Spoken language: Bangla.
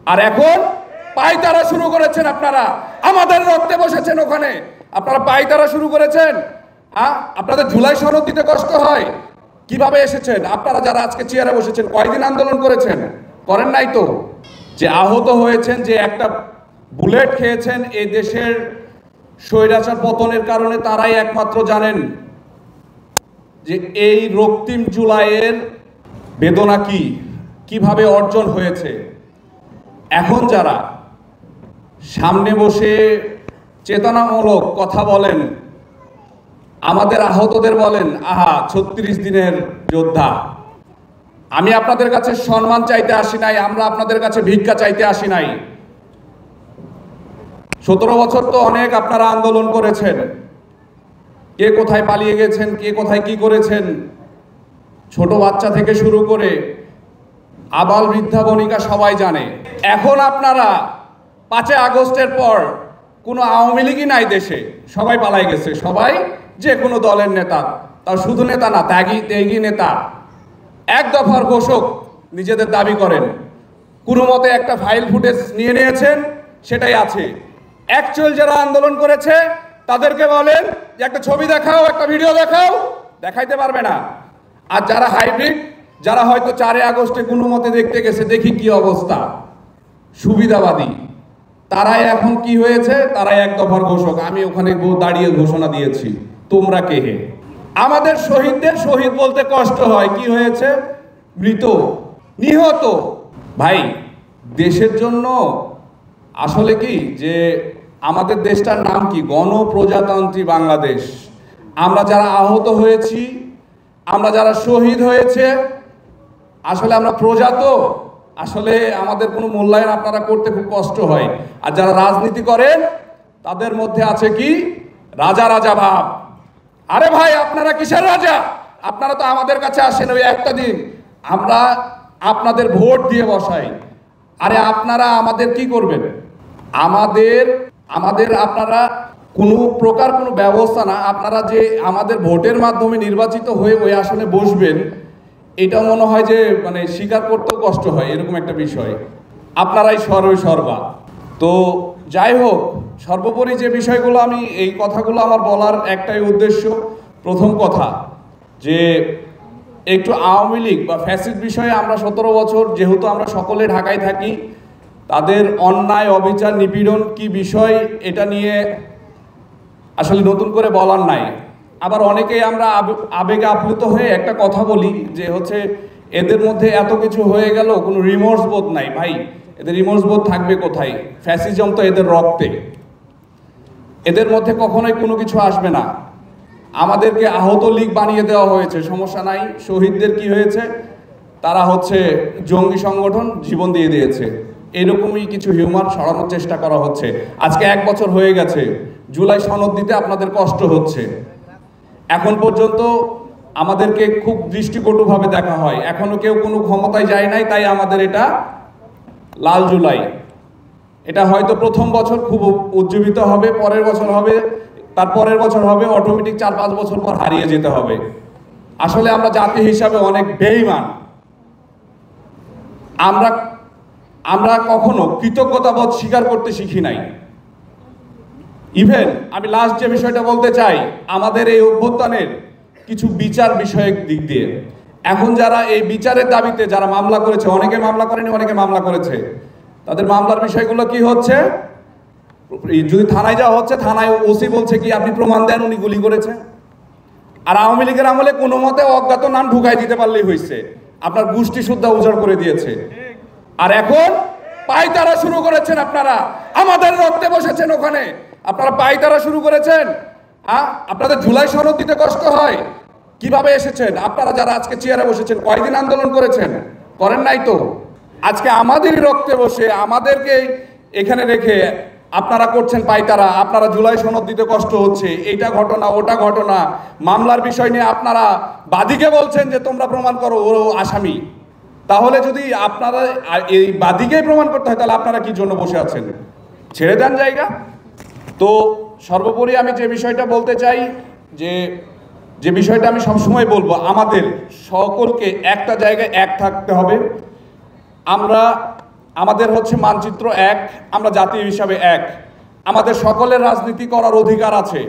আর এখন পায়তারা শুরু করেছেন আপনারা, আমাদের রক্তে বসেছেন ওখানে, আপনারা পায়তারা শুরু করেছেন। আপনাদের জুলাই সনদ দিতে কষ্ট হয়, কিভাবে এসেছেন আপনারা যারা আজকে চেয়ারে বসেছেন? কয়দিন আন্দোলন করেছেন? করেন নাই তো। যে আহত হয়েছেন, যে একটা বুলেট খেয়েছেন এই দেশের স্বৈরাচার পতনের কারণে, তারাই একমাত্র জানেন যে এই রক্তিম জুলাইয়ের বেদনা কি, কিভাবে অর্জন হয়েছে। এখন যারা সামনে বসে চেতনামূলক কথা বলেন, আমাদের আহতদের বলেন আহা 36 দিনের যোদ্ধা, আমি আপনাদের কাছে সম্মান চাইতে আসি নাই, আমরা আপনাদের কাছে ভিক্ষা চাইতে আসি নাই। 17 বছর তো অনেক আপনারা আন্দোলন করেছেন, কে কোথায় পালিয়ে গেছেন, কে কোথায় কি করেছেন, ছোট বাচ্চা থেকে শুরু করে আবাল বৃদ্ধা বনিকা সবাই জানে। এখন আপনারা 5 আগস্টের পর কোনো আওয়ামী লীগই নাই দেশে, সবাই পালাই গেছে, সবাই যে কোনো দলের নেতা, তার শুধু নেতা না, ত্যাগী নেতা, এক দফার ঘোষক নিজেদের দাবি করেন। কোনো মতে একটা ফাইল ফুটেজ নিয়ে নিয়েছেন, সেটাই আছে। অ্যাকচুয়াল যারা আন্দোলন করেছে তাদেরকে বলেন যে একটা ছবি দেখাও, একটা ভিডিও দেখাও, দেখাইতে পারবে না। আর যারা হাইব্রিড, যারা হয়তো 4 আগস্টে কোনো মতে দেখতে গেছে, দেখি কি অবস্থা, সুবিধাবাদী, তারাই এখন কি হয়েছে, তারাই এক দফার ঘোষক। আমি ওখানে দাঁড়িয়ে ঘোষণা দিয়েছি, তোমরা কে হে? আমাদের শহীদদের শহীদ বলতে কষ্ট হয়, কি হয়েছে? মৃত, নিহত। ভাই, দেশের জন্য আসলে কি যে আমাদের দেশটার নাম কি? গণপ্রজাতন্ত্রী বাংলাদেশ। আমরা যারা আহত হয়েছি, আমরা যারা শহীদ হয়েছে, আসলে আমরা প্রজা তো, আসলে আমাদের কোনো মূল্যায়ন আপনারা করতে খুব কষ্ট হয়। আর যারা রাজনীতি করেন তাদের মধ্যে আছে কি রাজা রাজা ভাব। আরে ভাই, আপনারা কিসের রাজা? আপনারা তো আমাদের কাছে আসেন ওই একটা দিন, আমরা আপনাদের ভোট দিয়ে বসাই। আরে আপনারা আমাদের কি করবেন? আমাদের আপনারা কোনো প্রকার কোনো ব্যবস্থা না, আপনারা যে আমাদের ভোটের মাধ্যমে নির্বাচিত হয়ে ওই আসনে বসবেন, এটা মনে হয় যে মানে স্বীকার করতেও কষ্ট হয়, এরকম একটা বিষয়। আপনারাই সর্বা। তো যাই হোক, সর্বোপরি যে বিষয়গুলো, আমি এই কথাগুলো আমার বলার একটাই উদ্দেশ্য। প্রথম কথা যে একটু আওয়ামী লীগ বা ফ্যাসিস্ট বিষয়ে আমরা 17 বছর যেহেতু আমরা সকলে ঢাকায় থাকি, তাদের অন্যায় অবিচার নিপীড়ন কি বিষয়, এটা নিয়ে আসলে নতুন করে বলার নাই। আবার অনেকেই আমরা আবেগে আপ্লুত হয়ে একটা কথা বলি যে হচ্ছে এদের মধ্যে এত কিছু হয়ে গেল, কোনো রিমোর্স বোধ নাই। ভাই, এদের রিমোর্স বোধ থাকবে কোথায়? ফ্যাসিজম তো এদের রক্তে, এদের মধ্যে কখনোই কোনো কিছু আসবে না। আমাদেরকে আহত লীগ বানিয়ে দেওয়া হয়েছে, সমস্যা নাই। শহীদদের কি হয়েছে? তারা হচ্ছে জঙ্গি সংগঠন, জীবন দিয়ে দিয়েছে, এরকমই কিছু হিউমার সরানোর চেষ্টা করা হচ্ছে। আজকে 1 বছর হয়ে গেছে, জুলাই সনদ দিতে আপনাদের কষ্ট হচ্ছে। এখন পর্যন্ত আমাদেরকে খুব দৃষ্টিকটুভাবে দেখা হয়, এখনো কেউ কোনো ক্ষমতায় যায় নাই, তাই আমাদের এটা লাল জুলাই। এটা হয়তো প্রথম বছর খুব উজ্জীবিত হবে, পরের বছর হবে, তার পরের বছর হবে, অটোমেটিক 4-5 বছর পর হারিয়ে যেতে হবে। আসলে আমরা জাতি হিসাবে অনেক বেঈমান। আমরা কখনো কৃতজ্ঞতাবোধ স্বীকার করতে শিখি নাই। ইভেন আমি লাস্ট যে বিষয়টা বলতে চাই, আমাদের এই অভ্যুত্থানের কিছু বিচার বিষয়ক দিক দিয়ে, এখন যারা এই বিচারের দাবিতে যারা মামলা করেছে, অনেকে মামলা করেনি, অনেকে মামলা করেছে, তাদের মামলার বিষয়গুলো কি হচ্ছে? যদি থানায় যাওয়া হচ্ছে, থানায় ওসি বলছে কি আপনি প্রমাণ দেন উনি গুলি করেছে। আর আওয়ামী লীগের আমলে কোনো মতে অজ্ঞাত নাম ঢুকাই দিতে পারলেই হয়েছে, আপনার গোষ্ঠী শুদ্ধা উজাড় করে দিয়েছে। আর এখন পায়তারা শুরু করেছেন আপনারা, আমাদের রক্তে বসেছেন ওখানে, আপনারা পায়তারা শুরু করেছেন। আপনাদের জুলাই সনদ দিতে কষ্ট হয়, কিভাবে এসেছেন? আপনারা যারা আজকে চেয়ারে বসেছেন, কয়দিন আন্দোলন করেছেন? করেন নাই তো। আজকে আমাদের রক্তে বসে আমাদেরকে এখানে রেখে আপনারা করছেন পায়তারা, আপনারা জুলাই সনদ দিতে কষ্ট হচ্ছে, এইটা ঘটনা ওটা ঘটনা, মামলার বিষয় নিয়ে আপনারা বাদীকে বলছেন যে তোমরা প্রমাণ করো ও আসামি। তাহলে যদি আপনারা এই বাদীকেই প্রমাণ করতে হয়, তাহলে আপনারা কি জন্য বসে আছেন? ছেড়ে দেন জায়গা। তো সর্বোপরি আমি যে বিষয়টা বলতে চাই, যে বিষয়টা আমি সবসময় বলবো, আমাদের সকলকে একটা জায়গায় এক থাকতে হবে। আমরা আমাদের হচ্ছে মানচিত্র এক, আমরা জাতি হিসাবে এক, আমাদের সকলের রাজনীতি করার অধিকার আছে।